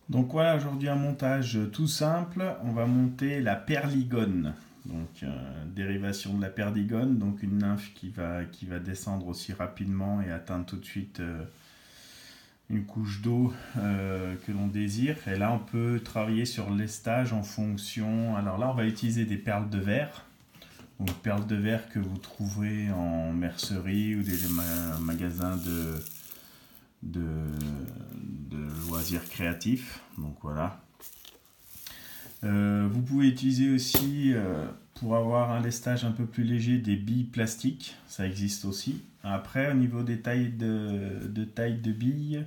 Donc voilà, aujourd'hui un montage tout simple. On va monter la perdigone. Donc dérivation de la perdigone, donc une nymphe qui va descendre aussi rapidement et atteindre tout de suite une couche d'eau que l'on désire. Et là on peut travailler sur l'estage en fonction. Alors là on va utiliser des perles de verre. Donc perles de verre que vous trouverez en mercerie ou des magasins de, de loisirs créatifs. Donc voilà. Vous pouvez utiliser aussi, pour avoir un lestage un peu plus léger, des billes plastiques. Ça existe aussi. Après, au niveau des tailles taille de billes,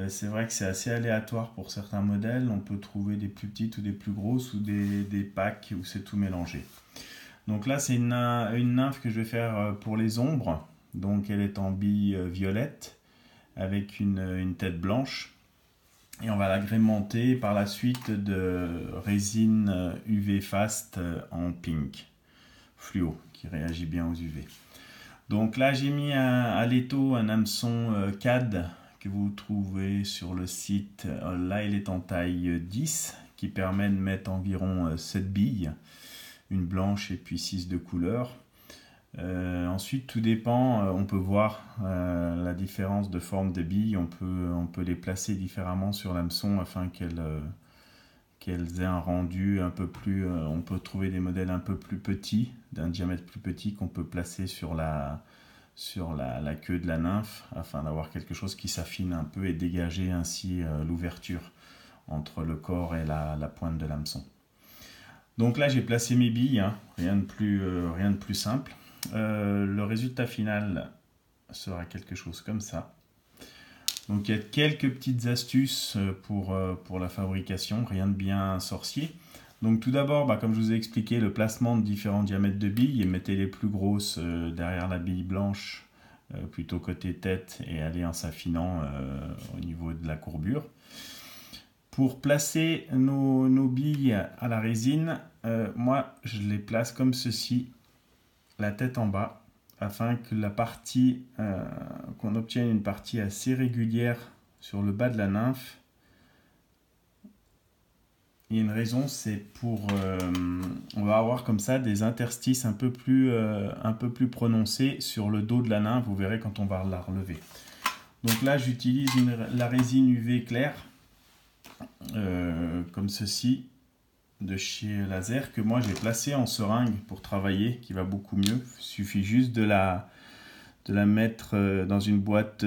c'est vrai que c'est assez aléatoire pour certains modèles. On peut trouver des plus petites ou des plus grosses ou des packs où c'est tout mélangé. Donc là, c'est une nymphe que je vais faire pour les ombres. Donc elle est en bille violette avec une tête blanche. Et on va l'agrémenter par la suite de résine UV Fast en pink fluo qui réagit bien aux UV. Donc là j'ai mis à l'étau un hameçon CAD que vous trouvez sur le site. Là il est en taille 10 qui permet de mettre environ 7 billes, une blanche et puis 6 de couleur. Ensuite, tout dépend, on peut voir la différence de forme de billes, on peut les placer différemment sur l'hameçon afin qu'elles aient un rendu un peu plus... on peut trouver des modèles un peu plus petits, d'un diamètre plus petit qu'on peut placer sur la queue de la nymphe afin d'avoir quelque chose qui s'affine un peu et dégager ainsi l'ouverture entre le corps et la pointe de l'hameçon. Donc là, j'ai placé mes billes, hein, rien de plus simple. Le résultat final sera quelque chose comme ça. Donc il y a quelques petites astuces pour la fabrication, rien de bien sorcier. Donc tout d'abord, comme je vous ai expliqué, le placement de différents diamètres de billes, et mettez les plus grosses derrière la bille blanche, plutôt côté tête, et allez en s'affinant au niveau de la courbure. Pour placer nos billes à la résine, moi je les place comme ceci, la tête en bas, afin que la partie, qu'on obtienne une partie assez régulière sur le bas de la nymphe. Il y a une raison, c'est pour, on va avoir comme ça des interstices un peu plus prononcés sur le dos de la nymphe, vous verrez quand on va la relever. Donc là j'utilise la résine UV claire, comme ceci, de chez Laser, que moi j'ai placé en seringue pour travailler, qui va beaucoup mieux. Il suffit juste de la mettre dans une boîte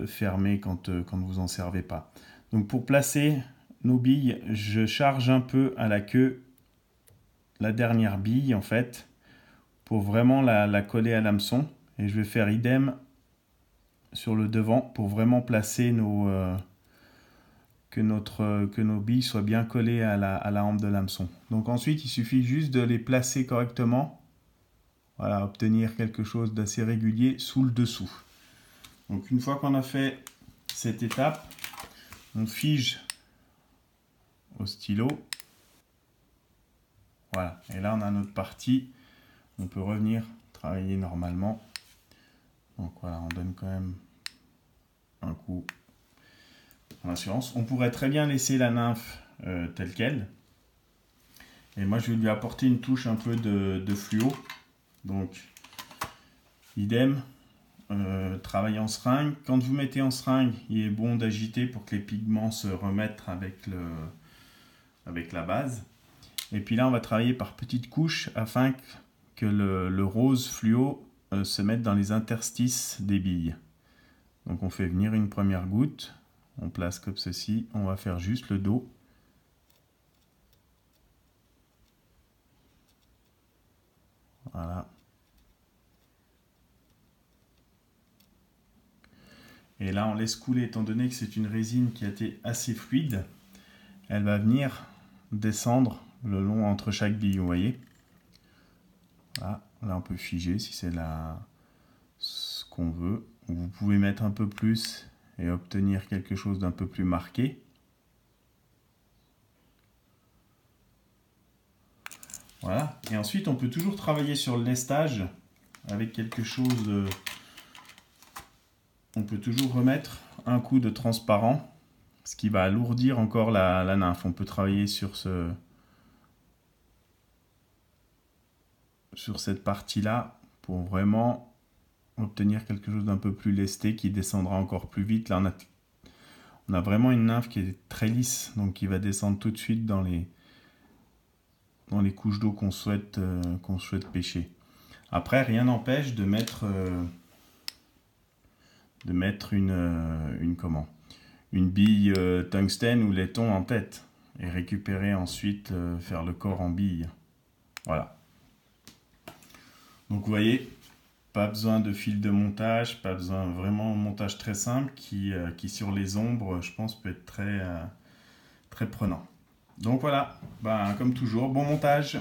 fermée quand vous en servez pas. Donc pour placer nos billes, je charge un peu à la queue la dernière bille en fait, pour vraiment la coller à l'hameçon, et je vais faire idem sur le devant pour vraiment placer que nos billes soient bien collées à la hampe de l'hameçon. Donc ensuite, il suffit juste de les placer correctement. Voilà, obtenir quelque chose d'assez régulier sous le dessous. Donc une fois qu'on a fait cette étape, on fige au stylo. Voilà, et là on a notre partie. On peut revenir travailler normalement. Donc voilà, on donne quand même un coup en assurance. On pourrait très bien laisser la nymphe telle qu'elle. Et moi je vais lui apporter une touche un peu de fluo. Donc idem, travailler en seringue. Quand vous mettez en seringue, il est bon d'agiter pour que les pigments se remettent avec la base. Et puis là on va travailler par petites couches afin que le rose fluo se mette dans les interstices des billes. Donc on fait venir une première goutte, on place comme ceci, on va faire juste le dos. Voilà. Et là on laisse couler, étant donné que c'est une résine qui a été assez fluide, elle va venir descendre le long entre chaque bille, vous voyez. Voilà. Là on peut figer si c'est ce qu'on veut. Vous pouvez mettre un peu plus et obtenir quelque chose d'un peu plus marqué. Voilà. Et ensuite on peut toujours travailler sur le lestage avec quelque chose. On peut toujours remettre un coup de transparent ce qui va alourdir encore la nymphe. On peut travailler sur cette partie-là pour vraiment obtenir quelque chose d'un peu plus lesté qui descendra encore plus vite. Là, on a vraiment une nymphe qui est très lisse, donc qui va descendre tout de suite dans les couches d'eau qu'on souhaite pêcher. Après, rien n'empêche de mettre une bille tungstène ou laiton en tête et récupérer ensuite, faire le corps en bille. Voilà. Donc vous voyez, pas besoin de fil de montage, pas besoin, vraiment un montage très simple qui sur les ombres, je pense, peut être très prenant. Donc voilà, comme toujours, bon montage.